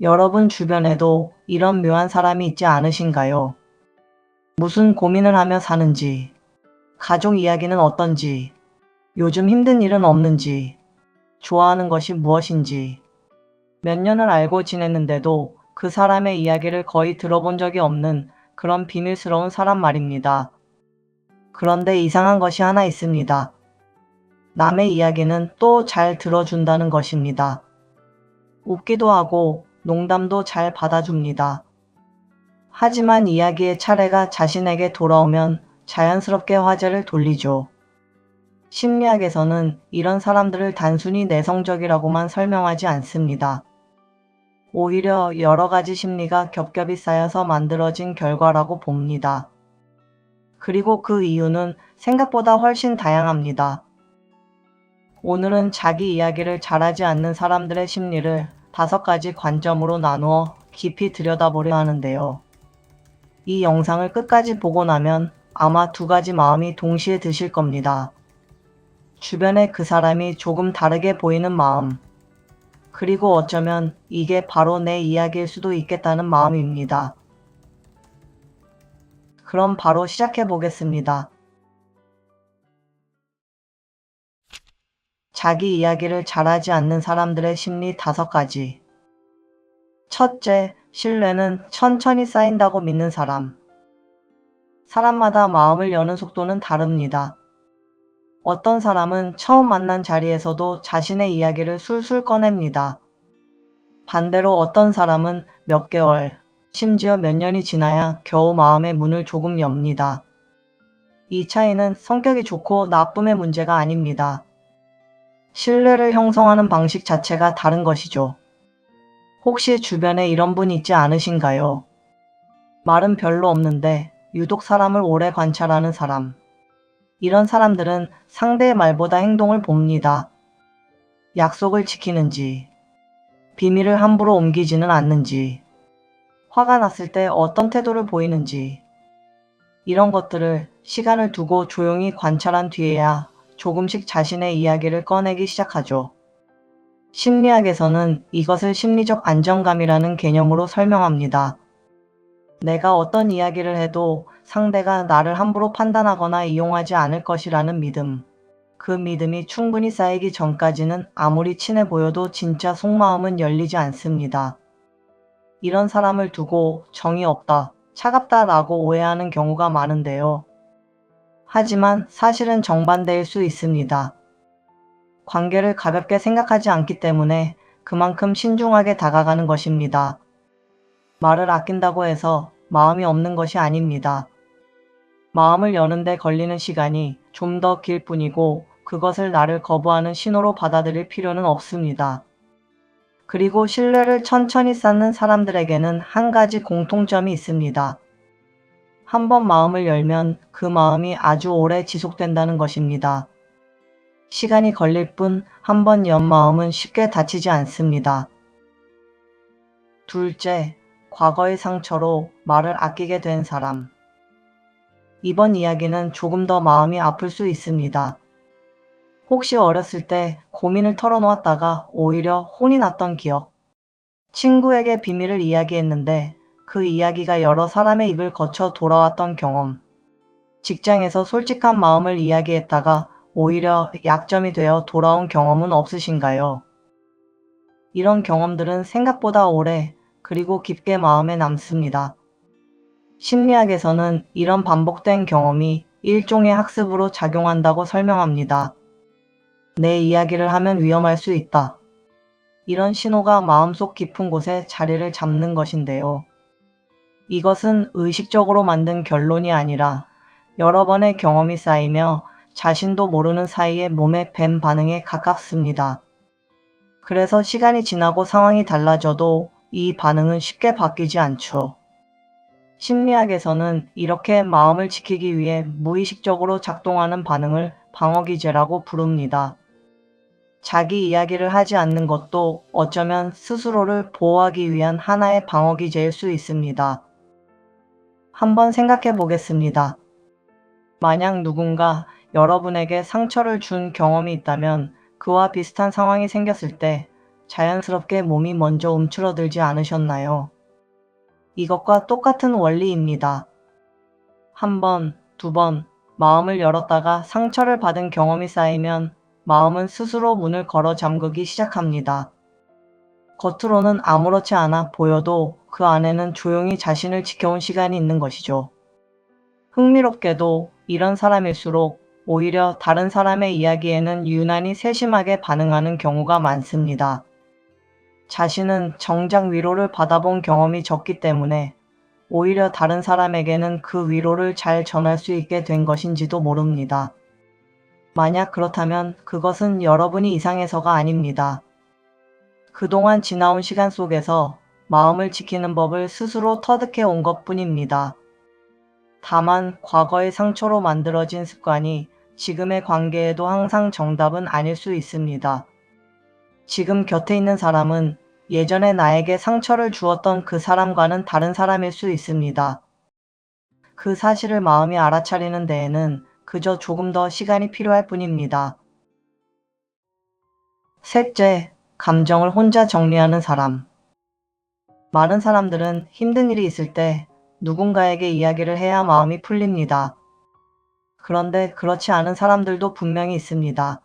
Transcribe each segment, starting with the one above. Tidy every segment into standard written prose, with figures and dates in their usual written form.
여러분 주변에도 이런 묘한 사람이 있지 않으신가요? 무슨 고민을 하며 사는지, 가족 이야기는 어떤지, 요즘 힘든 일은 없는지, 좋아하는 것이 무엇인지, 몇 년을 알고 지냈는데도 그 사람의 이야기를 거의 들어본 적이 없는 그런 비밀스러운 사람 말입니다. 그런데 이상한 것이 하나 있습니다. 남의 이야기는 또 잘 들어준다는 것입니다. 웃기도 하고 농담도 잘 받아줍니다. 하지만 이야기의 차례가 자신에게 돌아오면 자연스럽게 화제를 돌리죠. 심리학에서는 이런 사람들을 단순히 내성적이라고만 설명하지 않습니다. 오히려 여러 가지 심리가 겹겹이 쌓여서 만들어진 결과라고 봅니다. 그리고 그 이유는 생각보다 훨씬 다양합니다. 오늘은 자기 이야기를 잘하지 않는 사람들의 심리를 5가지 관점으로 나누어 깊이 들여다보려 하는데요. 이 영상을 끝까지 보고 나면 아마 2가지 마음이 동시에 드실 겁니다. 주변에 그 사람이 조금 다르게 보이는 마음, 그리고 어쩌면 이게 바로 내 이야기일 수도 있겠다는 마음입니다. 그럼 바로 시작해 보겠습니다. 자기 이야기를 잘하지 않는 사람들의 심리 5가지. 첫째, 신뢰는 천천히 쌓인다고 믿는 사람. 사람마다 마음을 여는 속도는 다릅니다. 어떤 사람은 처음 만난 자리에서도 자신의 이야기를 술술 꺼냅니다. 반대로 어떤 사람은 몇 개월, 심지어 몇 년이 지나야 겨우 마음의 문을 조금 엽니다. 이 차이는 성격이 좋고 나쁨의 문제가 아닙니다. 신뢰를 형성하는 방식 자체가 다른 것이죠. 혹시 주변에 이런 분 있지 않으신가요? 말은 별로 없는데 유독 사람을 오래 관찰하는 사람. 이런 사람들은 상대의 말보다 행동을 봅니다. 약속을 지키는지, 비밀을 함부로 옮기지는 않는지, 화가 났을 때 어떤 태도를 보이는지, 이런 것들을 시간을 두고 조용히 관찰한 뒤에야 조금씩 자신의 이야기를 꺼내기 시작하죠. 심리학에서는 이것을 심리적 안정감이라는 개념으로 설명합니다. 내가 어떤 이야기를 해도 상대가 나를 함부로 판단하거나 이용하지 않을 것이라는 믿음. 그 믿음이 충분히 쌓이기 전까지는 아무리 친해 보여도 진짜 속마음은 열리지 않습니다. 이런 사람을 두고 정이 없다, 차갑다라고 오해하는 경우가 많은데요. 하지만 사실은 정반대일 수 있습니다. 관계를 가볍게 생각하지 않기 때문에 그만큼 신중하게 다가가는 것입니다. 말을 아낀다고 해서 마음이 없는 것이 아닙니다. 마음을 여는데 걸리는 시간이 좀 더 길 뿐이고 그것을 나를 거부하는 신호로 받아들일 필요는 없습니다. 그리고 신뢰를 천천히 쌓는 사람들에게는 한 가지 공통점이 있습니다. 한번 마음을 열면 그 마음이 아주 오래 지속된다는 것입니다. 시간이 걸릴 뿐 한 번 연 마음은 쉽게 다치지 않습니다. 둘째, 과거의 상처로 말을 아끼게 된 사람. 이번 이야기는 조금 더 마음이 아플 수 있습니다. 혹시 어렸을 때 고민을 털어놓았다가 오히려 혼이 났던 기억. 친구에게 비밀을 이야기했는데 그 이야기가 여러 사람의 입을 거쳐 돌아왔던 경험. 직장에서 솔직한 마음을 이야기했다가 오히려 약점이 되어 돌아온 경험은 없으신가요? 이런 경험들은 생각보다 오래 그리고 깊게 마음에 남습니다. 심리학에서는 이런 반복된 경험이 일종의 학습으로 작용한다고 설명합니다. 내 이야기를 하면 위험할 수 있다. 이런 신호가 마음속 깊은 곳에 자리를 잡는 것인데요. 이것은 의식적으로 만든 결론이 아니라 여러 번의 경험이 쌓이며 자신도 모르는 사이에 몸의 뱀 반응에 가깝습니다. 그래서 시간이 지나고 상황이 달라져도 이 반응은 쉽게 바뀌지 않죠. 심리학에서는 이렇게 마음을 지키기 위해 무의식적으로 작동하는 반응을 방어기제라고 부릅니다. 자기 이야기를 하지 않는 것도 어쩌면 스스로를 보호하기 위한 하나의 방어기제일 수 있습니다. 한번 생각해 보겠습니다. 만약 누군가 여러분에게 상처를 준 경험이 있다면 그와 비슷한 상황이 생겼을 때 자연스럽게 몸이 먼저 움츠러들지 않으셨나요? 이것과 똑같은 원리입니다. 한 번, 두 번, 마음을 열었다가 상처를 받은 경험이 쌓이면 마음은 스스로 문을 걸어 잠그기 시작합니다. 겉으로는 아무렇지 않아 보여도 그 안에는 조용히 자신을 지켜온 시간이 있는 것이죠. 흥미롭게도 이런 사람일수록 오히려 다른 사람의 이야기에는 유난히 세심하게 반응하는 경우가 많습니다. 자신은 정작 위로를 받아본 경험이 적기 때문에 오히려 다른 사람에게는 그 위로를 잘 전할 수 있게 된 것인지도 모릅니다. 만약 그렇다면 그것은 여러분이 이상해서가 아닙니다. 그동안 지나온 시간 속에서 마음을 지키는 법을 스스로 터득해 온 것뿐입니다. 다만 과거의 상처로 만들어진 습관이 지금의 관계에도 항상 정답은 아닐 수 있습니다. 지금 곁에 있는 사람은 예전에 나에게 상처를 주었던 그 사람과는 다른 사람일 수 있습니다. 그 사실을 마음이 알아차리는 데에는 그저 조금 더 시간이 필요할 뿐입니다. 셋째, 감정을 혼자 정리하는 사람. 많은 사람들은 힘든 일이 있을 때 누군가에게 이야기를 해야 마음이 풀립니다. 그런데 그렇지 않은 사람들도 분명히 있습니다.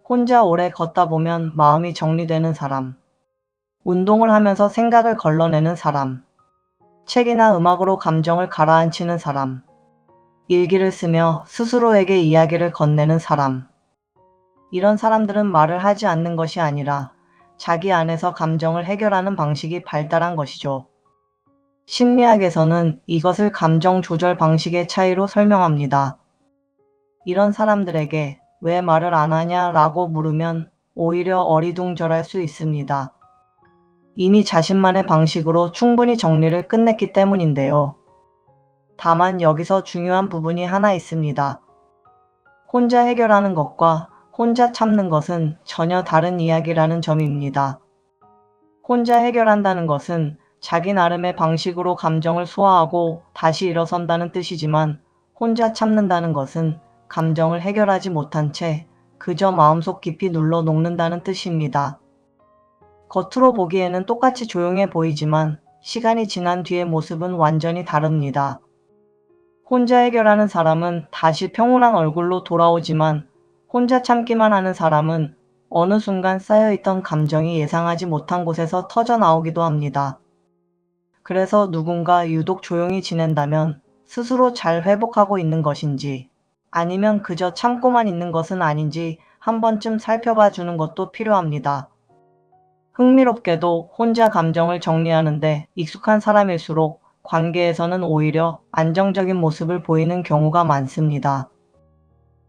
혼자 오래 걷다 보면 마음이 정리되는 사람. 운동을 하면서 생각을 걸러내는 사람. 책이나 음악으로 감정을 가라앉히는 사람. 일기를 쓰며 스스로에게 이야기를 건네는 사람. 이런 사람들은 말을 하지 않는 것이 아니라 자기 안에서 감정을 해결하는 방식이 발달한 것이죠. 심리학에서는 이것을 감정 조절 방식의 차이로 설명합니다. 이런 사람들에게 왜 말을 안 하냐라고 물으면 오히려 어리둥절할 수 있습니다. 이미 자신만의 방식으로 충분히 정리를 끝냈기 때문인데요. 다만 여기서 중요한 부분이 하나 있습니다. 혼자 해결하는 것과 혼자 참는 것은 전혀 다른 이야기라는 점입니다. 혼자 해결한다는 것은 자기 나름의 방식으로 감정을 소화하고 다시 일어선다는 뜻이지만 혼자 참는다는 것은 감정을 해결하지 못한 채 그저 마음속 깊이 눌러 녹는다는 뜻입니다. 겉으로 보기에는 똑같이 조용해 보이지만 시간이 지난 뒤의 모습은 완전히 다릅니다. 혼자 해결하는 사람은 다시 평온한 얼굴로 돌아오지만 혼자 참기만 하는 사람은 어느 순간 쌓여있던 감정이 예상하지 못한 곳에서 터져 나오기도 합니다. 그래서 누군가 유독 조용히 지낸다면 스스로 잘 회복하고 있는 것인지 아니면 그저 참고만 있는 것은 아닌지 한 번쯤 살펴봐 주는 것도 필요합니다. 흥미롭게도 혼자 감정을 정리하는데 익숙한 사람일수록 관계에서는 오히려 안정적인 모습을 보이는 경우가 많습니다.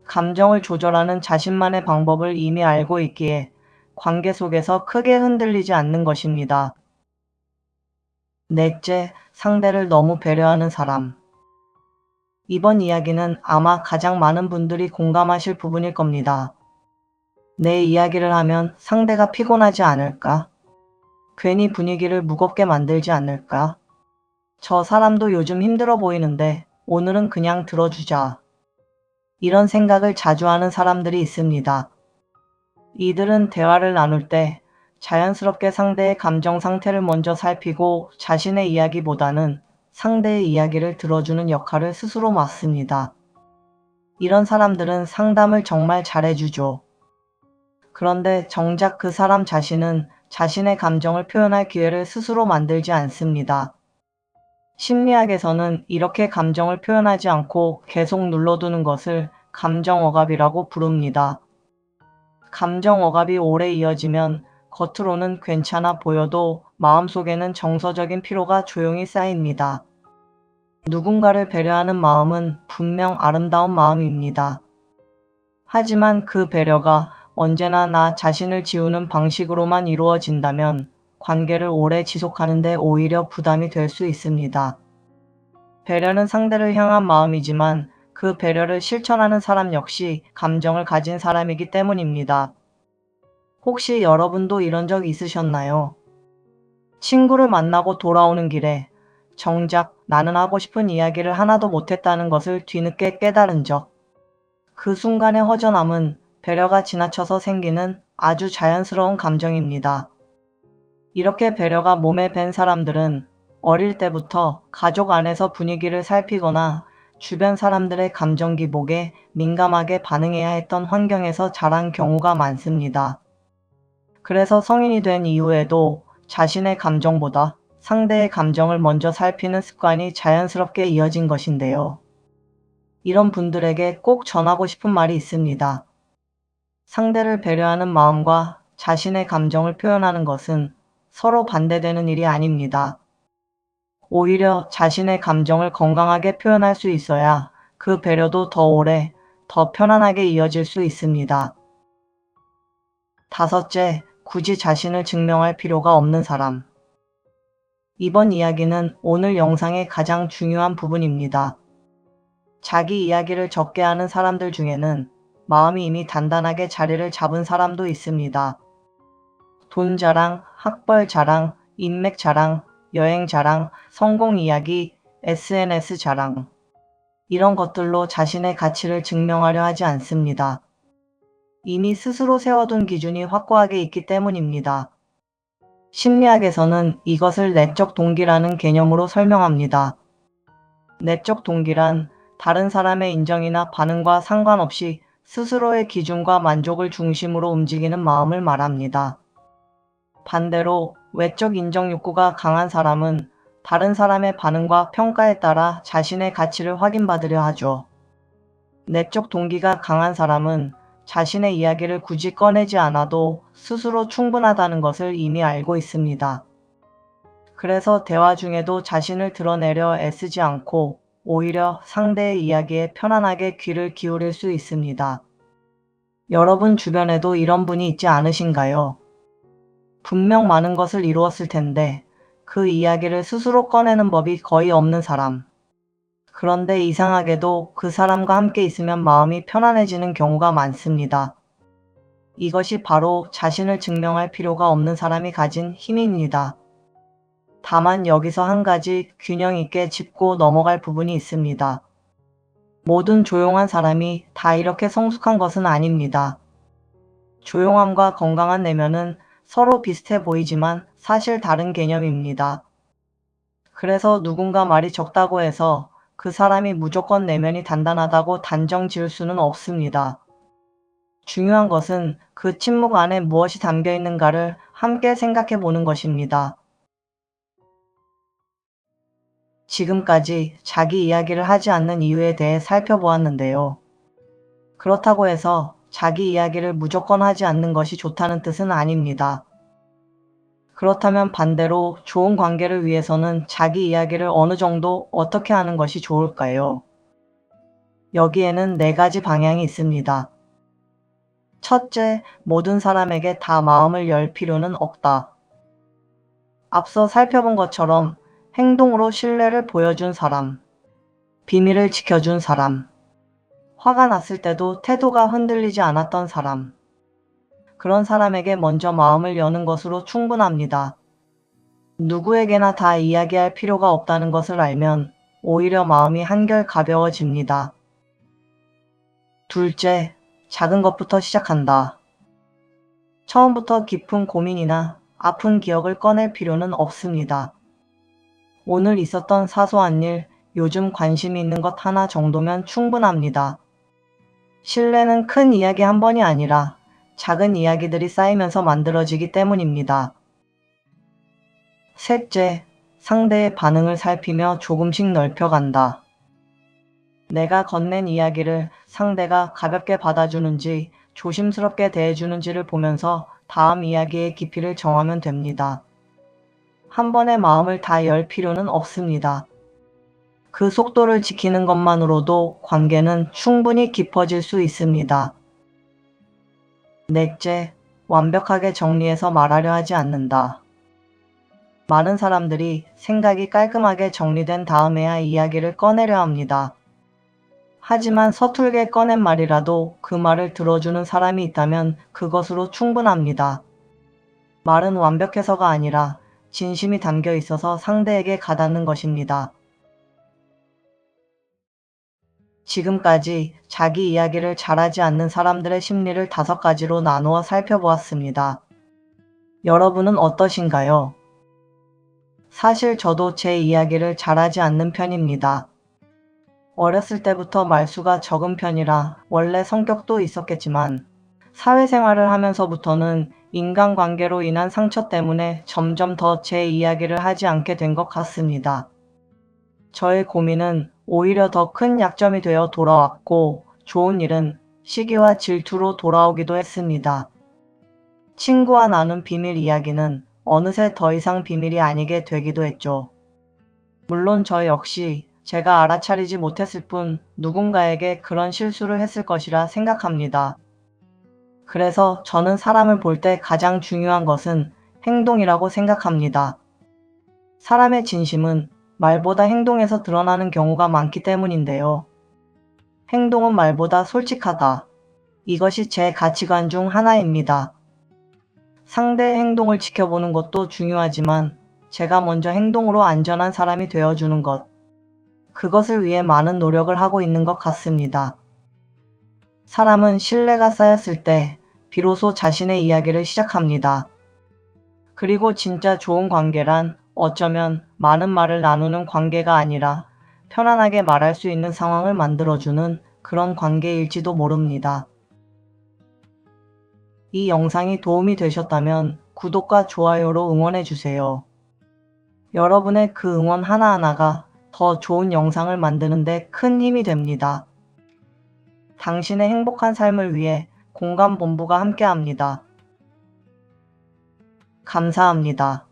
감정을 조절하는 자신만의 방법을 이미 알고 있기에 관계 속에서 크게 흔들리지 않는 것입니다. 넷째, 상대를 너무 배려하는 사람. 이번 이야기는 아마 가장 많은 분들이 공감하실 부분일 겁니다. 내 이야기를 하면 상대가 피곤하지 않을까? 괜히 분위기를 무겁게 만들지 않을까? 저 사람도 요즘 힘들어 보이는데 오늘은 그냥 들어주자. 이런 생각을 자주 하는 사람들이 있습니다. 이들은 대화를 나눌 때 자연스럽게 상대의 감정 상태를 먼저 살피고 자신의 이야기보다는 상대의 이야기를 들어주는 역할을 스스로 맡습니다. 이런 사람들은 상담을 정말 잘해주죠. 그런데 정작 그 사람 자신은 자신의 감정을 표현할 기회를 스스로 만들지 않습니다. 심리학에서는 이렇게 감정을 표현하지 않고 계속 눌러두는 것을 감정 억압이라고 부릅니다. 감정 억압이 오래 이어지면 겉으로는 괜찮아 보여도 마음속에는 정서적인 피로가 조용히 쌓입니다. 누군가를 배려하는 마음은 분명 아름다운 마음입니다. 하지만 그 배려가 언제나 나 자신을 지우는 방식으로만 이루어진다면 관계를 오래 지속하는 데 오히려 부담이 될 수 있습니다. 배려는 상대를 향한 마음이지만 그 배려를 실천하는 사람 역시 감정을 가진 사람이기 때문입니다. 혹시 여러분도 이런 적 있으셨나요? 친구를 만나고 돌아오는 길에 정작 나는 하고 싶은 이야기를 하나도 못했다는 것을 뒤늦게 깨달은 적. 그 순간의 허전함은 배려가 지나쳐서 생기는 아주 자연스러운 감정입니다. 이렇게 배려가 몸에 밴 사람들은 어릴 때부터 가족 안에서 분위기를 살피거나 주변 사람들의 감정 기복에 민감하게 반응해야 했던 환경에서 자란 경우가 많습니다. 그래서 성인이 된 이후에도 자신의 감정보다 상대의 감정을 먼저 살피는 습관이 자연스럽게 이어진 것인데요. 이런 분들에게 꼭 전하고 싶은 말이 있습니다. 상대를 배려하는 마음과 자신의 감정을 표현하는 것은 서로 반대되는 일이 아닙니다. 오히려 자신의 감정을 건강하게 표현할 수 있어야 그 배려도 더 오래, 더 편안하게 이어질 수 있습니다. 다섯째, 굳이 자신을 증명할 필요가 없는 사람. 이번 이야기는 오늘 영상의 가장 중요한 부분입니다. 자기 이야기를 적게 하는 사람들 중에는 마음이 이미 단단하게 자리를 잡은 사람도 있습니다. 돈 자랑, 학벌 자랑, 인맥 자랑, 여행 자랑, 성공 이야기, SNS 자랑. 이런 것들로 자신의 가치를 증명하려 하지 않습니다. 이미 스스로 세워둔 기준이 확고하게 있기 때문입니다. 심리학에서는 이것을 내적 동기라는 개념으로 설명합니다. 내적 동기란 다른 사람의 인정이나 반응과 상관없이 스스로의 기준과 만족을 중심으로 움직이는 마음을 말합니다. 반대로 외적 인정 욕구가 강한 사람은 다른 사람의 반응과 평가에 따라 자신의 가치를 확인받으려 하죠. 내적 동기가 강한 사람은 자신의 이야기를 굳이 꺼내지 않아도 스스로 충분하다는 것을 이미 알고 있습니다. 그래서 대화 중에도 자신을 드러내려 애쓰지 않고 오히려 상대의 이야기에 편안하게 귀를 기울일 수 있습니다. 여러분 주변에도 이런 분이 있지 않으신가요? 분명 많은 것을 이루었을 텐데 그 이야기를 스스로 꺼내는 법이 거의 없는 사람. 그런데 이상하게도 그 사람과 함께 있으면 마음이 편안해지는 경우가 많습니다. 이것이 바로 자신을 증명할 필요가 없는 사람이 가진 힘입니다. 다만 여기서 한 가지 균형 있게 짚고 넘어갈 부분이 있습니다. 모든 조용한 사람이 다 이렇게 성숙한 것은 아닙니다. 조용함과 건강한 내면은 서로 비슷해 보이지만 사실 다른 개념입니다. 그래서 누군가 말이 적다고 해서 그 사람이 무조건 내면이 단단하다고 단정 지을 수는 없습니다. 중요한 것은 그 침묵 안에 무엇이 담겨 있는가를 함께 생각해 보는 것입니다. 지금까지 자기 이야기를 하지 않는 이유에 대해 살펴보았는데요. 그렇다고 해서 자기 이야기를 무조건 하지 않는 것이 좋다는 뜻은 아닙니다. 그렇다면 반대로 좋은 관계를 위해서는 자기 이야기를 어느 정도 어떻게 하는 것이 좋을까요? 여기에는 4가지 방향이 있습니다. 첫째, 모든 사람에게 다 마음을 열 필요는 없다. 앞서 살펴본 것처럼 행동으로 신뢰를 보여준 사람, 비밀을 지켜준 사람, 화가 났을 때도 태도가 흔들리지 않았던 사람, 그런 사람에게 먼저 마음을 여는 것으로 충분합니다. 누구에게나 다 이야기할 필요가 없다는 것을 알면 오히려 마음이 한결 가벼워집니다. 둘째, 작은 것부터 시작한다. 처음부터 깊은 고민이나 아픈 기억을 꺼낼 필요는 없습니다. 오늘 있었던 사소한 일, 요즘 관심이 있는 것 하나 정도면 충분합니다. 신뢰는 큰 이야기 한 번이 아니라 작은 이야기들이 쌓이면서 만들어지기 때문입니다. 셋째, 상대의 반응을 살피며 조금씩 넓혀간다. 내가 건넨 이야기를 상대가 가볍게 받아주는지 조심스럽게 대해주는지를 보면서 다음 이야기의 깊이를 정하면 됩니다. 한 번에 마음을 다 열 필요는 없습니다. 그 속도를 지키는 것만으로도 관계는 충분히 깊어질 수 있습니다. 넷째, 완벽하게 정리해서 말하려 하지 않는다. 많은 사람들이 생각이 깔끔하게 정리된 다음에야 이야기를 꺼내려 합니다. 하지만 서툴게 꺼낸 말이라도 그 말을 들어주는 사람이 있다면 그것으로 충분합니다. 말은 완벽해서가 아니라 진심이 담겨 있어서 상대에게 가닿는 것입니다. 지금까지 자기 이야기를 잘하지 않는 사람들의 심리를 5가지로 나누어 살펴보았습니다. 여러분은 어떠신가요? 사실 저도 제 이야기를 잘하지 않는 편입니다. 어렸을 때부터 말수가 적은 편이라 원래 성격도 있었겠지만 사회생활을 하면서부터는 인간관계로 인한 상처 때문에 점점 더 제 이야기를 하지 않게 된 것 같습니다. 저의 고민은 오히려 더 큰 약점이 되어 돌아왔고 좋은 일은 시기와 질투로 돌아오기도 했습니다. 친구와 나눈 비밀 이야기는 어느새 더 이상 비밀이 아니게 되기도 했죠. 물론 저 역시 제가 알아차리지 못했을 뿐 누군가에게 그런 실수를 했을 것이라 생각합니다. 그래서 저는 사람을 볼 때 가장 중요한 것은 행동이라고 생각합니다. 사람의 진심은 말보다 행동에서 드러나는 경우가 많기 때문인데요. 행동은 말보다 솔직하다. 이것이 제 가치관 중 하나입니다. 상대의 행동을 지켜보는 것도 중요하지만 제가 먼저 행동으로 안전한 사람이 되어주는 것. 그것을 위해 많은 노력을 하고 있는 것 같습니다. 사람은 신뢰가 쌓였을 때 비로소 자신의 이야기를 시작합니다. 그리고 진짜 좋은 관계란 어쩌면 많은 말을 나누는 관계가 아니라 편안하게 말할 수 있는 상황을 만들어주는 그런 관계일지도 모릅니다. 이 영상이 도움이 되셨다면 구독과 좋아요로 응원해주세요. 여러분의 그 응원 하나하나가 더 좋은 영상을 만드는 데 큰 힘이 됩니다. 당신의 행복한 삶을 위해 공감본부가 함께합니다. 감사합니다.